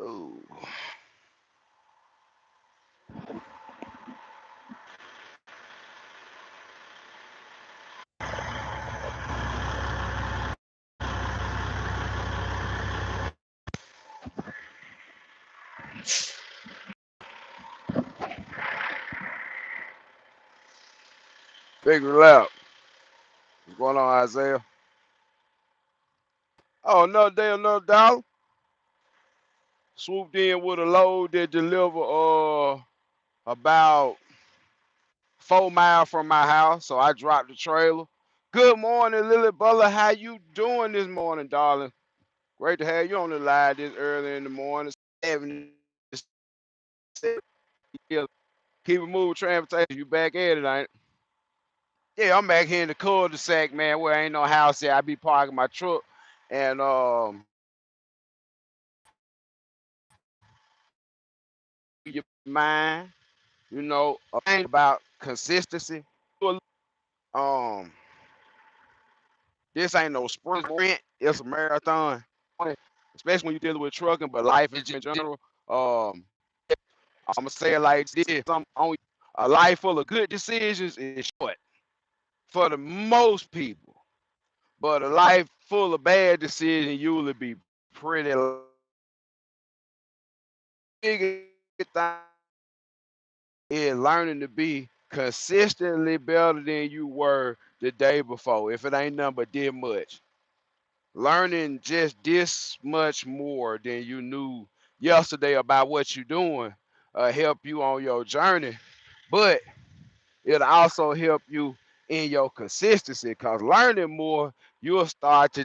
Ooh. Figure it out. What's going on, Isaiah? Oh, another day, another dollar. Swooped in with a load that delivered about 4 miles from my house, so I dropped the trailer. Good morning, Lily Butler. How you doing this morning, darling? Great to have you on the line this early in the morning. 7 Keep it moving, transportation. You back at it, ain't it? Yeah, I'm back here in the cul-de-sac, man, where ain't no house there. I be parking my truck, and your mind, a thing about consistency. Um, this ain't no sprint. It's a marathon, especially when you're dealing with trucking, but life in general. Um, I'm gonna say it like this: a life full of good decisions is short for the most people, but a life full of bad decisions usually be pretty. Big thing is learning to be consistently better than you were the day before. If it ain't nothing but this much, learning just this much more than you knew yesterday about what you're doing, help you on your journey, but it'll also help you in your consistency, because learning more, you'll start to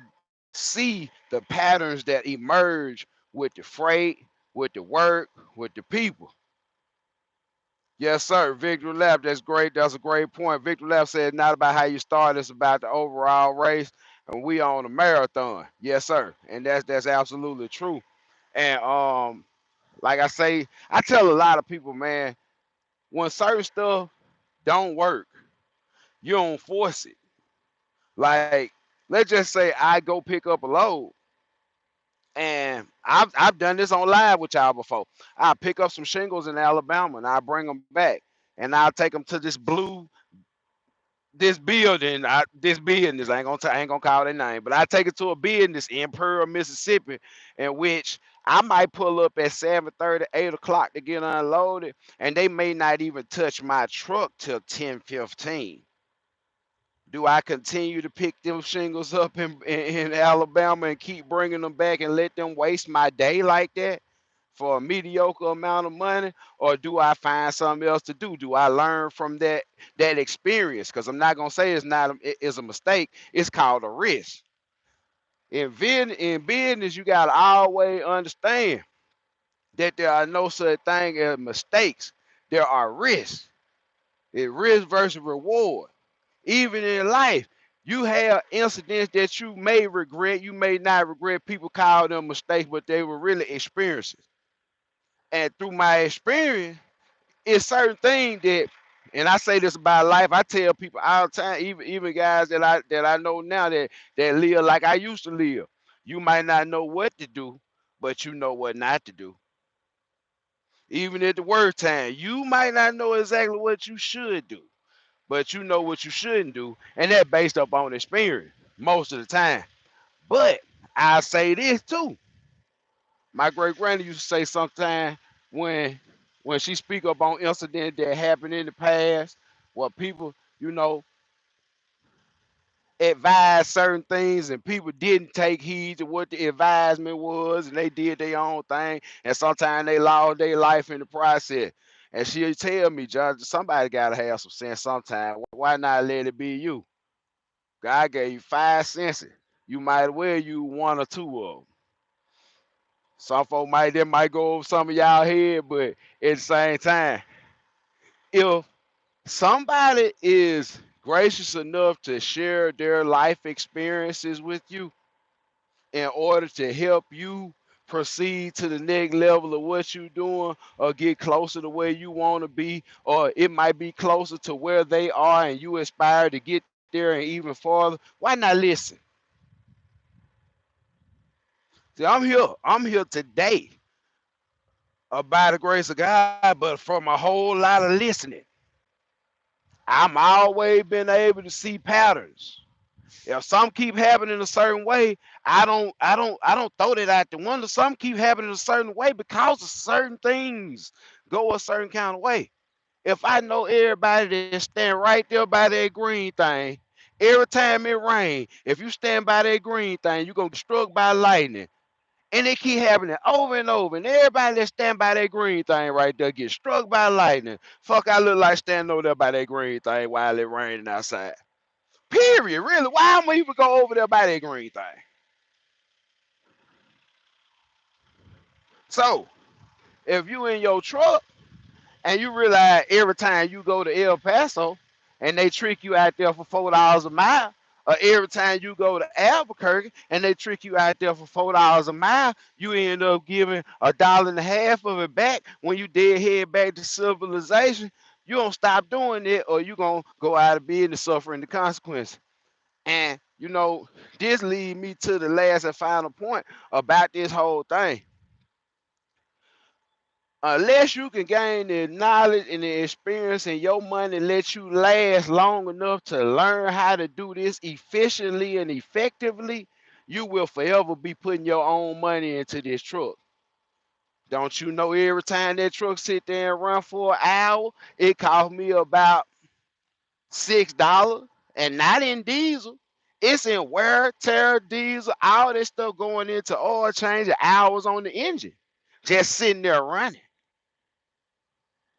see the patterns that emerge with the freight, with the work, with the people. Yes, sir. Victory lap. That's great. That's a great point. Victory lap said it's not about how you start, it's about the overall race. And we on a marathon. Yes, sir. And that's absolutely true. And like I say, I tell a lot of people, man, when certain stuff don't work, you don't force it. Like, let's just say I go pick up a load, and I've done this on live with y'all before. I pick up some shingles in Alabama and I bring them back, and I'll take them to this business. I ain't gonna call their name, but I take it to a business in Pearl, Mississippi, in which I might pull up at 7:30, 8 o'clock to get unloaded, and they may not even touch my truck till 10:15. Do I continue to pick them shingles up in Alabama and keep bringing them back and let them waste my day like that for a mediocre amount of money, or do I find something else to do? Do I learn from that experience? Because I'm not gonna say it's a mistake. It's called a risk. In business, you gotta always understand that there are no such thing as mistakes. There are risks. It's risk versus reward. Even in life, you have incidents that you may regret, you may not regret. People call them mistakes, but they were really experiences. And through my experience, it's certain things that, and I say this about life, I tell people all the time, even guys that I know now that live like I used to live. You might not know what to do, but you know what not to do. Even at the worst time, you might not know exactly what you should do, but you know what you shouldn't do, and that based up on experience most of the time. But I say this too. My great granny used to say sometime when when she speak up on incidents that happened in the past, where people, you know, advised certain things and people didn't take heed to what the advisement was, and they did their own thing, and sometimes they lost their life in the process. And she'll tell me, Judge, somebody gotta have some sense sometime. Why not let it be you? God gave you 5 senses. You might well use one or two of them. Some folk might go over some of y'all head, but at the same time, if somebody is gracious enough to share their life experiences with you in order to help you proceed to the next level of what you're doing, or get closer to where you want to be, or it might be closer to where they are and you aspire to get there and even farther, why not listen? See, I'm here today by the grace of God, but from a whole lot of listening. I'm always been able to see patterns. If some keep happening a certain way, I don't throw that out the window. Some keep happening a certain way because of certain things go a certain kind of way. If I know everybody that stand right there by that green thing, every time it rain, if you stand by that green thing, you're gonna get struck by lightning. And it keep happening over and over. And everybody that stand by that green thing right there get struck by lightning. Fuck, I look like standing over there by that green thing while it raining outside. Period. Really. Why am I even go over there by that green thing? So, if you in your truck and you realize every time you go to El Paso and they trick you out there for $4 a mile, or every time you go to Albuquerque and they trick you out there for $4 a mile, you end up giving $1.50 of it back when you dead head back to civilization. You don't stop doing it, or you gonna go out of business suffering the consequences. And this leads me to the last and final point about this whole thing. Unless you can gain the knowledge and the experience and your money lets you last long enough to learn how to do this efficiently and effectively, you will forever be putting your own money into this truck. Don't you know every time that truck sit there and run for an hour, it cost me about $6, and not in diesel. It's in wear, tear, diesel, all this stuff going into oil change, hours on the engine, just sitting there running.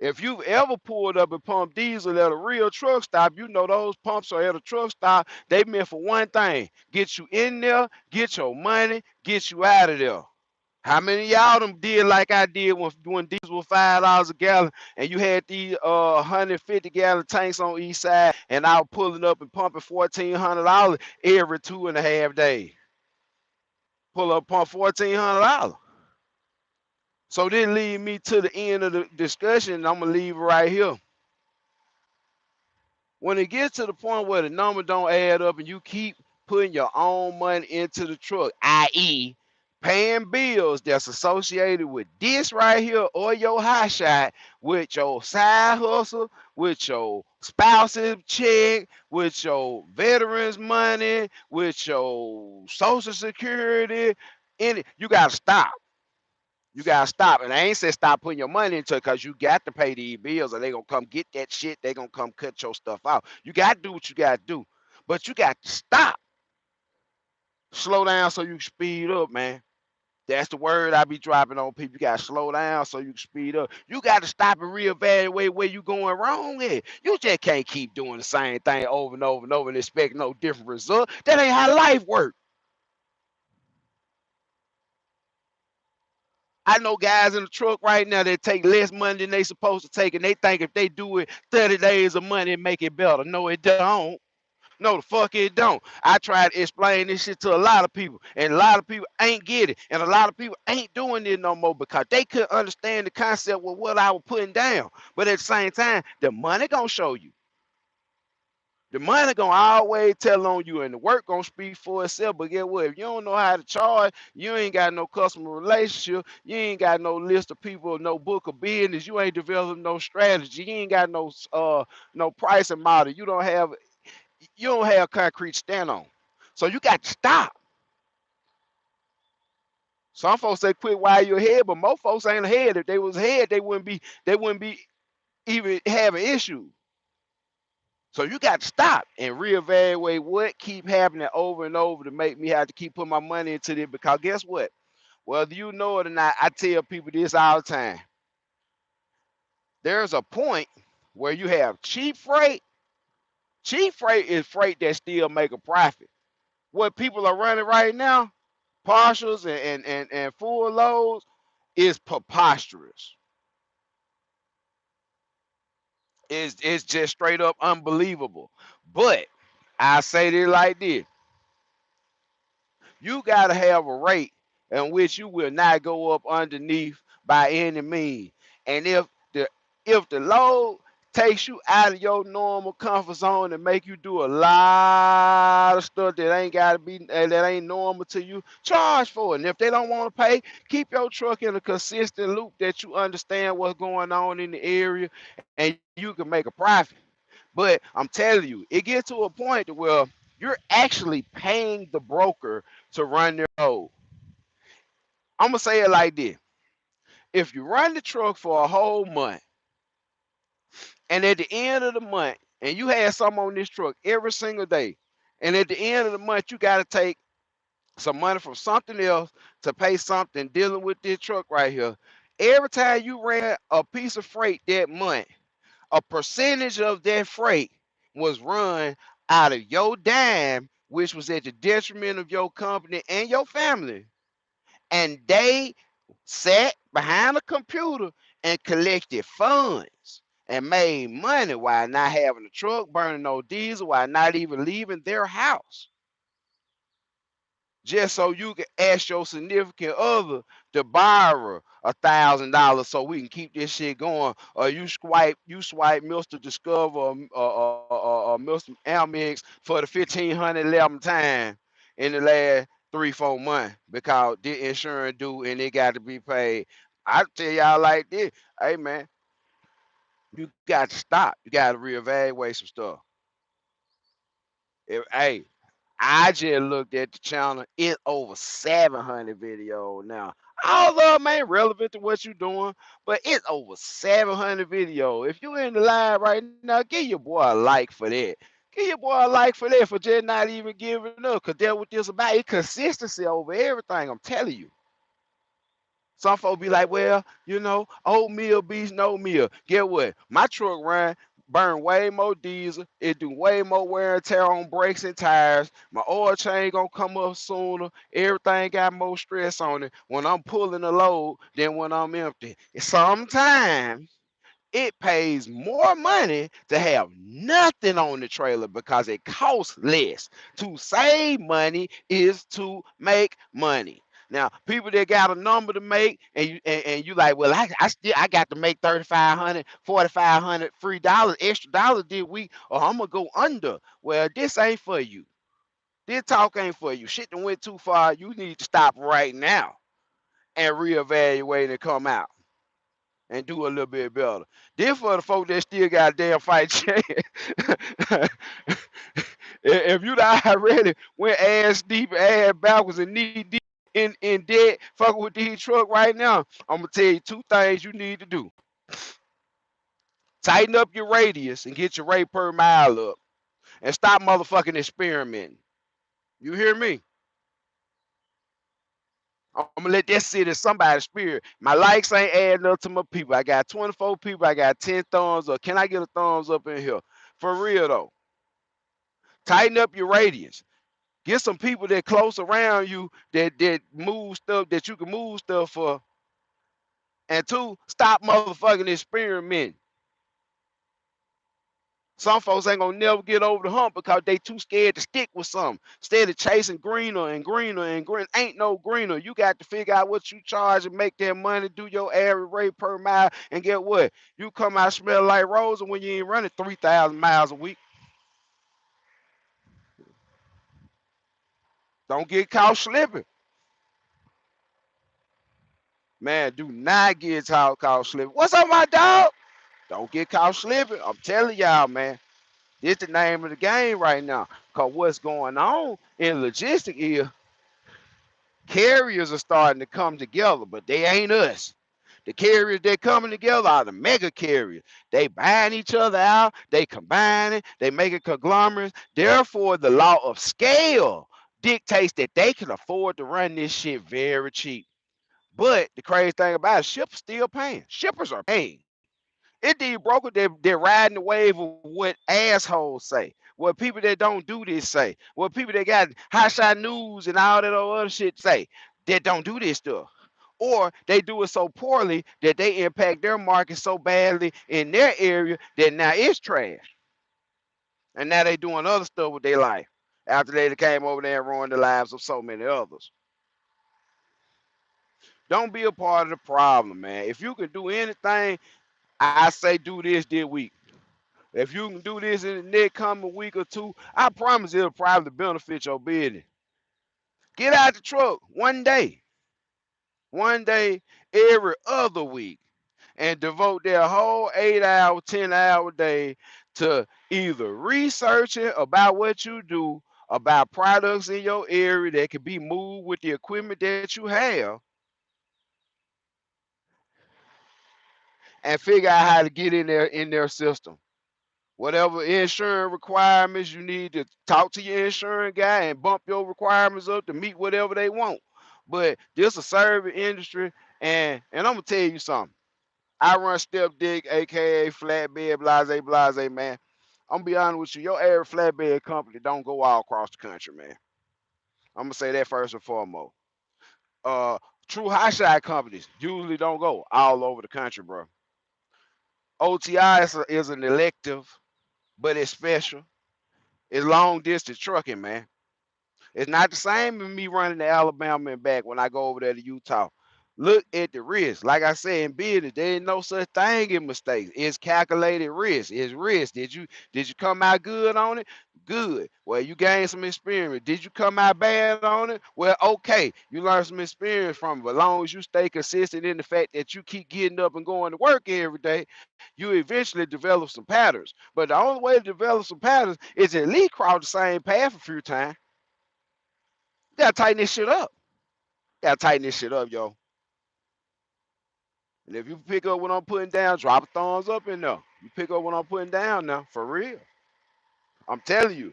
If you've ever pulled up and pumped diesel at a real truck stop, you know those pumps are at a truck stop. They meant for one thing: get you in there, get your money, get you out of there. How many of y'all them did like I did when diesel was $5 a gallon and you had these 150-gallon tanks on each side, and I was pulling up and pumping $1,400 every 2.5 days. Pull up, pump $1,400. So this lead me to the end of the discussion, and I'm gonna leave it right here. When it gets to the point where the number don't add up and you keep putting your own money into the truck, i.e., paying bills that's associated with this right here or your hot shot, with your side hustle, with your spouse's check, with your veterans money, with your social security, you gotta stop. You gotta stop. And I ain't say stop putting your money into it, because you got to pay these bills or they gonna come get that shit. They gonna come cut your stuff out. You gotta do what you gotta do. But you got to stop. Slow down so you can speed up, man. That's the word I be dropping on people. You gotta slow down so you can speed up. You gotta stop and reevaluate where you going wrong at. You just can't keep doing the same thing over and over and over and expect no different result. That ain't how life works. I know guys in the truck right now that take less money than they supposed to take, and they think if they do it 30 days of money, it make it better. No, it don't. No, the fuck it don't. I tried to explain this shit to a lot of people, and a lot of people ain't get it, and a lot of people ain't doing it no more because they couldn't understand the concept with what I was putting down. But at the same time, the money gonna show you. The money gonna always tell on you, and the work gonna speak for itself. But get what? If you don't know how to charge, you ain't got no customer relationship, you ain't got no list of people, no book of business, you ain't developed no strategy, you ain't got no pricing model. You don't have concrete stand on. So you got to stop. Some folks say quit while you're ahead, but most folks ain't ahead. If they was ahead, they wouldn't be even having issues. So you got to stop and reevaluate what keep happening over and over to make me have to keep putting my money into this. Because guess what? Whether you know it or not, I tell people this all the time. There's a point where you have cheap freight. Cheap freight is freight that still make a profit. What people are running right now, partials and full loads, is preposterous. It's just straight up unbelievable. But I say this like this: you gotta have a rate in which you will not go up underneath by any means. And if the load takes you out of your normal comfort zone and make you do a lot of stuff that ain't gotta be that ain't normal to you, charge for it. And if they don't want to pay, keep your truck in a consistent loop that you understand what's going on in the area and you can make a profit. But I'm telling you, it gets to a point to where you're actually paying the broker to run their load. I'm gonna say it like this: if you run the truck for a whole month, and at the end of the month, and you had some on this truck every single day, and at the end of the month, you got to take some money from something else to pay something dealing with this truck right here. Every time you ran a piece of freight that month, a percentage of that freight was run out of your dime, which was at the detriment of your company and your family. And they sat behind a computer and collected funds and made money while not having a truck, burning no diesel, while not even leaving their house, just so you can ask your significant other to borrow $1,000 so we can keep this shit going. Or you swipe Mr. Discover or Mr. Amex for the 1,511 time in the last 3-4 months because the insurance due and it got to be paid. I tell y'all like this, hey man, you got to stop. You got to reevaluate some stuff. Hey, I just looked at the channel. It's over 700 videos now. All of them ain't relevant to what you're doing, but it's over 700 videos. If you in the live right now, give your boy a like for that. Give your boy a like for that, for just not even giving up. Because that's what this about. It's consistency over everything, I'm telling you. Some folks be like, well, oatmeal beats no meal. Get what? My truck burn way more diesel. It do way more wear and tear on brakes and tires. My oil change gonna come up sooner. Everything got more stress on it when I'm pulling a load than when I'm empty. Sometimes it pays more money to have nothing on the trailer because it costs less. To save money is to make money. Now, people that got a number to make, and you like, well, I got to make 3,500, 4,500 free dollars, extra dollars this week, or I'm gonna go under. Well, this ain't for you. This talk ain't for you. Shit done went too far. You need to stop right now and reevaluate and come out and do a little bit better. Then for the folks that still got a damn fight chance, if you already went ass deep, ass backwards, and knee deep in debt, fucking with these truck right now, I'm gonna tell you two things you need to do. Tighten up your radius and get your rate per mile up, and stop motherfucking experimenting. You hear me? I'm gonna let that sit in somebody's spirit. My likes ain't adding up to my people. I got 24 people. I got 10 thumbs up. Can I get a thumbs up in here? For real though. Tighten up your radius. Get some people that close around you that move stuff that you can move stuff for. And two, stop motherfucking experimenting. Some folks ain't gonna never get over the hump because they too scared to stick with something. Instead of chasing greener and greener and green, ain't no greener. You got to figure out what you charge and make that money, do your average rate per mile, and get what? You come out smelling like roses when you ain't running 3,000 miles a week. Don't get caught slipping. Man, do not get caught slipping. What's up, my dog? Don't get caught slipping. I'm telling y'all, man. This the name of the game right now. Cause what's going on in logistics is carriers are starting to come together, but they ain't us. The carriers that coming together are the mega carriers. They buying each other out, they combining, they making conglomerates. Therefore, the law of scale dictates that they can afford to run this shit very cheap. But the crazy thing about it, shippers still paying. Shippers are paying. It these brokers they're riding the wave of what assholes say, what people that don't do this say, what people that got hotshot news and all that other shit say that don't do this stuff. Or they do it so poorly that they impact their market so badly in their area that now it's trash. And now they doing other stuff with their life after they came over there and ruined the lives of so many others. Don't be a part of the problem, man. If you can do anything, I say do this week. If you can do this in the next coming week or two, I promise it'll probably benefit your business. Get out the truck one day every other week, and devote their whole 8 hour, 10 hour day to either researching about what you do, about products in your area that can be moved with the equipment that you have, and figure out how to get in their system. Whatever insurance requirements you need, to talk to your insurance guy and bump your requirements up to meet whatever they want. But this a service industry, and I'm gonna tell you something. I run Step Dig, aka Flatbed Blase, man. I'm gonna be honest with you. Your average flatbed company don't go all across the country, man. I'm gonna say that first and foremost. Uh, True Hotshot companies usually don't go all over the country, bro. OTI is an elective, but it's special. It's long distance trucking, man. It's not the same as me running to Alabama and back when I go over there to Utah. Look at the risk. Like I said in business, there ain't no such thing in mistakes. It's calculated risk. It's risk. Did you come out good on it? Good. Well, you gained some experience. Did you come out bad on it? Well, okay. You learned some experience from it. But as long as you stay consistent in the fact that you keep getting up and going to work every day, you eventually develop some patterns. But the only way to develop some patterns is at least cross the same path a few times. You gotta tighten this shit up. You gotta tighten this shit up, yo. And if you pick up what I'm putting down, drop a thumbs up in there. You pick up what I'm putting down now, for real. I'm telling you,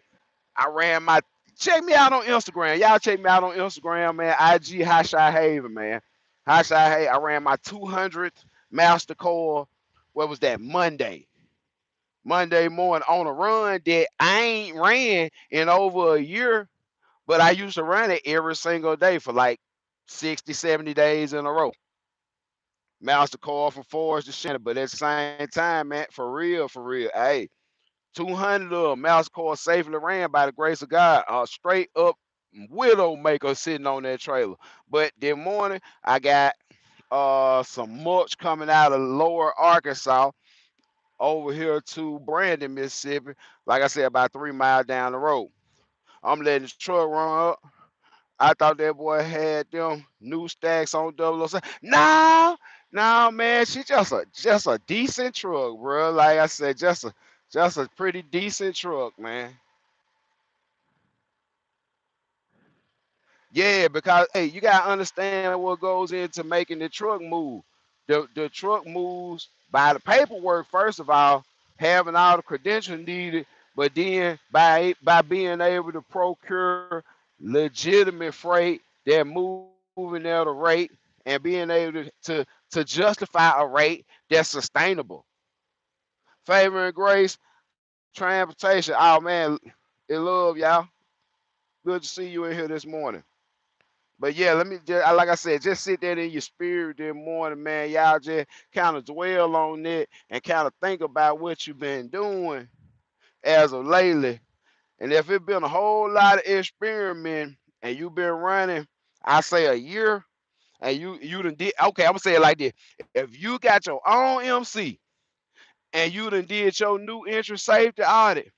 I ran my. Check me out on Instagram. Y'all check me out on Instagram, man. IG Hotshot Haven, man. Hotshot Haven. I ran my 200th Master Core. What was that? Monday morning on a run that I ain't ran in over a year, but I used to run it every single day for like 60, 70 days in a row. Master Core from Forest to Shannon, but at the same time, man, for real, hey, 200 of them, Mouse Core safely ran by the grace of God. Straight up Widowmaker sitting on that trailer. But this morning, I got some mulch coming out of lower Arkansas over here to Brandon, Mississippi. Like I said, about 3 miles down the road. I'm letting the truck run up. I thought that boy had them new stacks on 007. No, no, man, she just a decent truck, bro. Like I said, just a pretty decent truck, man. Yeah, because hey, you gotta understand what goes into making the truck move. The truck moves by the paperwork first of all, having all the credentials needed, but then by being able to procure legitimate freight that moving at a rate and being able to justify a rate that's sustainable. Favor and grace, transportation. Oh man, it love y'all. Good to see you in here this morning. But yeah, let me just, like I said, just sit there in your spirit this morning, man. Y'all just kind of dwell on it and kind of think about what you've been doing as of lately. And if it's been a whole lot of experiment and you've been running, I say a year, and you done did okay, I'm gonna say it like this. If you got your own MC and you done did your new interest safety audit,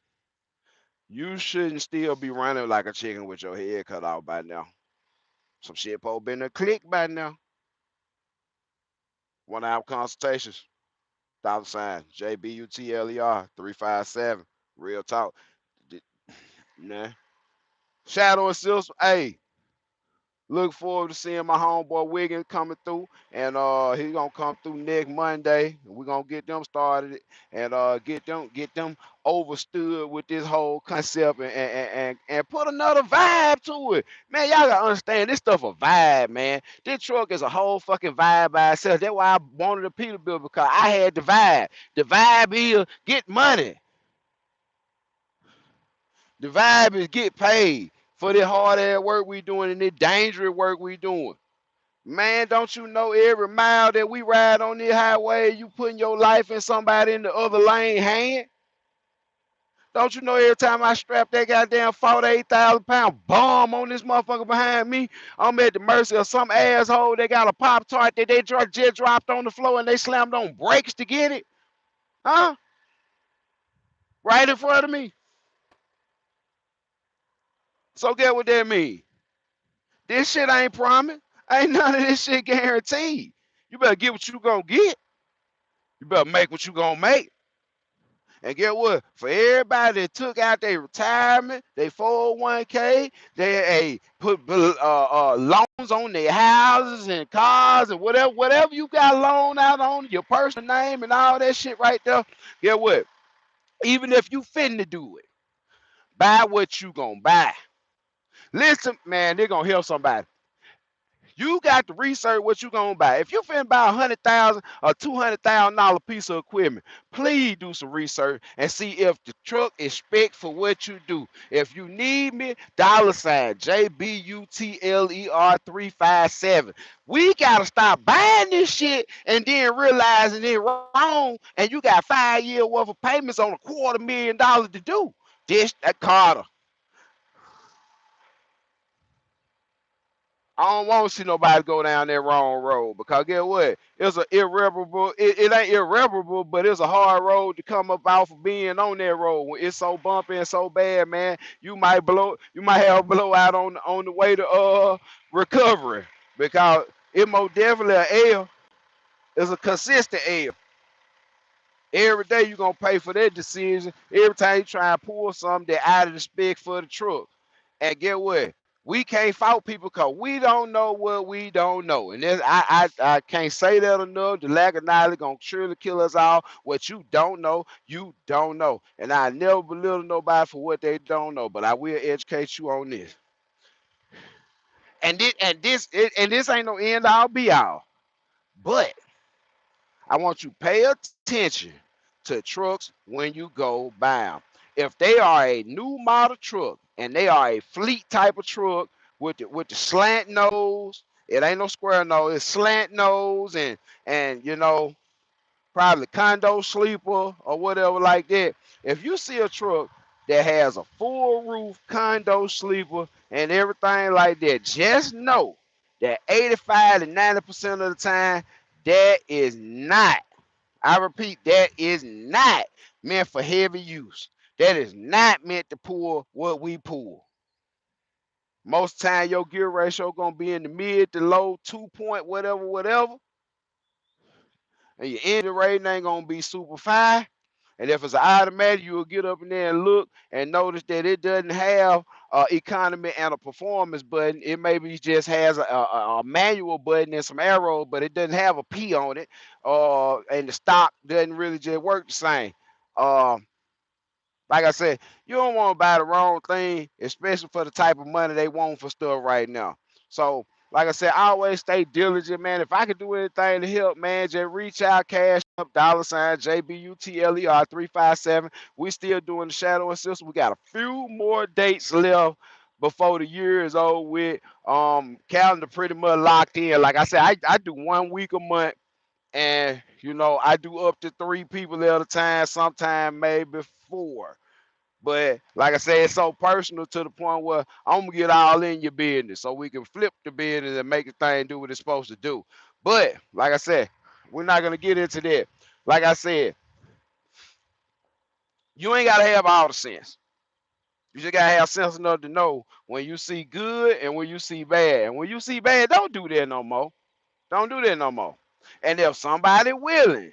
you shouldn't still be running like a chicken with your head cut off by now. Some shit probably been a click by now. 1 hour consultations, $sign JBUTLER 357. Real talk. Nah. Shadow and Silver. Hey, look forward to seeing my homeboy Wiggins coming through. And he's gonna come through next Monday. We're gonna get them started and get them overstood with this whole concept and put another vibe to it. Man, y'all gotta understand this stuff a vibe, man. This truck is a whole fucking vibe by itself. That's why I wanted a Peterbilt, because I had the vibe. The vibe is get money. The vibe is get paid for the hard ass work we doing and the dangerous work we doing. Man, don't you know every mile that we ride on the highway, you putting your life in somebody in the other lane hand? Don't you know every time I strap that goddamn 48,000 pound bomb on this motherfucker behind me, I'm at the mercy of some asshole that got a Pop Tart that they just dropped on the floor and they slammed on brakes to get it? Huh? right in front of me. So get what that mean? This shit ain't promised. Ain't none of this shit guaranteed. You better get what you gonna get. You better make what you gonna make. And get what? For everybody that took out their retirement, their 401k, they put loans on their houses and cars and whatever you got loan out on your personal name and all that shit right there. Get what? Even if you finna do it, buy what you gonna buy. Listen, man, they're gonna help somebody. You got to research what you gonna buy. If you finna buy $100,000 or $200,000 piece of equipment, please do some research and see if the truck is spec for what you do. If you need me, $ JBUTLER 357. We gotta stop buying this shit and then realizing it's wrong, and you got 5 years worth of payments on $250,000 to do. This that Carter. I don't want to see nobody go down that wrong road, because get what? It's an irreparable. It ain't irreparable, but it's a hard road to come up off of being on that road. When it's so bumpy and so bad, man, you might have a blowout on the way to recovery, because it most definitely a L. It's a consistent L. Every day you're gonna pay for that decision. Every time you try and pull something that out of the spec for the truck. And get what? We can't fault people because we don't know what we don't know. And I can't say that enough. The lack of knowledge gonna surely kill us all. What you don't know, you don't know. And I never belittle nobody for what they don't know, but I will educate you on this. And this ain't no end all be all. But I want you to pay attention to trucks when you go buy them. If they are a new model truck and they are a fleet type of truck with the slant nose, it ain't no square nose, it's slant nose, and probably condo sleeper or whatever like that. If you see a truck that has a full roof condo sleeper and everything like that, just know that 85 to 90% of the time that is not, I repeat, that is not meant for heavy use. That is not meant to pull what we pull. Most time your gear ratio gonna be in the mid to low 2 point whatever, and your engine rating ain't gonna be super fine. And if it's an automatic, you'll get up in there and look and notice that it doesn't have economy and a performance button. It maybe just has a manual button and some arrows, but it doesn't have a P on it. And the stock doesn't really just work the same. Uh, like I said, you don't want to buy the wrong thing, especially for the type of money they want for stuff right now. So, like I said, I always stay diligent, man. If I can do anything to help, man, just reach out, cash up, $ JBUTLER 357. We still doing the shadowing system. We got a few more dates left before the year is over with. Calendar pretty much locked in. Like I said, I do 1 week a month, and I do up to 3 people at a time, sometime maybe 4. But like I said, it's so personal to the point where I'm gonna get all in your business so we can flip the business and make the thing do what it's supposed to do. But like I said, we're not gonna get into that. Like I said, you ain't gotta have all the sense. You just gotta have sense enough to know when you see good and when you see bad. And when you see bad, don't do that no more. Don't do that no more. And if somebody willing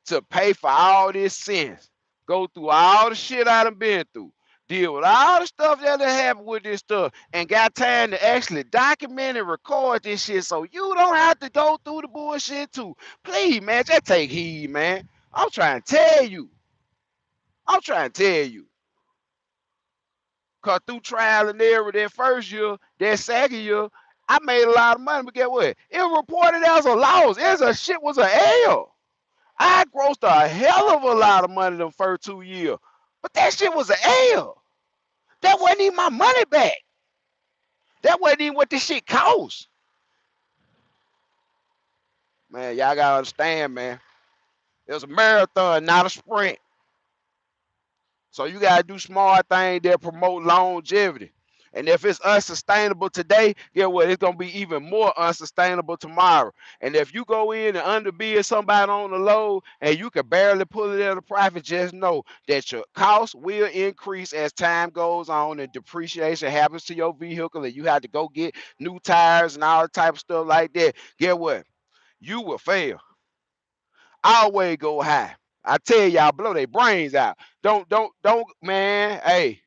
to pay for all this sense, go through all the shit I done been through, deal with all the stuff that done happened with this stuff, and got time to actually document and record this shit so you don't have to go through the bullshit too. Please, man, just take heed, man. I'm trying to tell you. I'm trying to tell you. Cause through trial and error that first year, that second year, I made a lot of money, but get what? It was reported as a loss. Shit was a L. I grossed a hell of a lot of money them first 2 years, but that shit was an L. That wasn't even my money back. That wasn't even what this shit cost. Man, y'all gotta understand, man. It was a marathon, not a sprint. So you gotta do smart things that promote longevity. And if it's unsustainable today, guess what? It's gonna be even more unsustainable tomorrow. And if you go in and underbid somebody on the load and you can barely pull it at a profit, just know that your cost will increase as time goes on and depreciation happens to your vehicle and you have to go get new tires and all type of stuff like that. Guess what? You will fail. Always go high. I tell y'all, blow their brains out. Don't, man. Hey,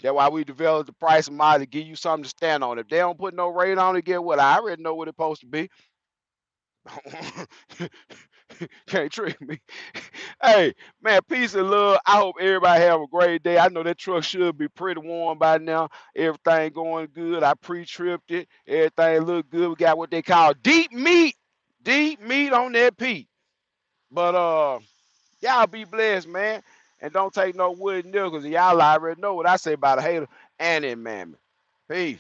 that's why we developed the price model to give you something to stand on. If they don't put no rate on it, get what? I already know what it's supposed to be. Can't trick me. Hey, man, peace and love. I hope everybody have a great day. I know that truck should be pretty warm by now. Everything going good. I pre-tripped it. Everything look good. We got what they call deep meat. Deep meat on that Pete. But y'all be blessed, man. And don't take no wooden nickels. Y'all already know what I say about a hater and that mammy. Peace.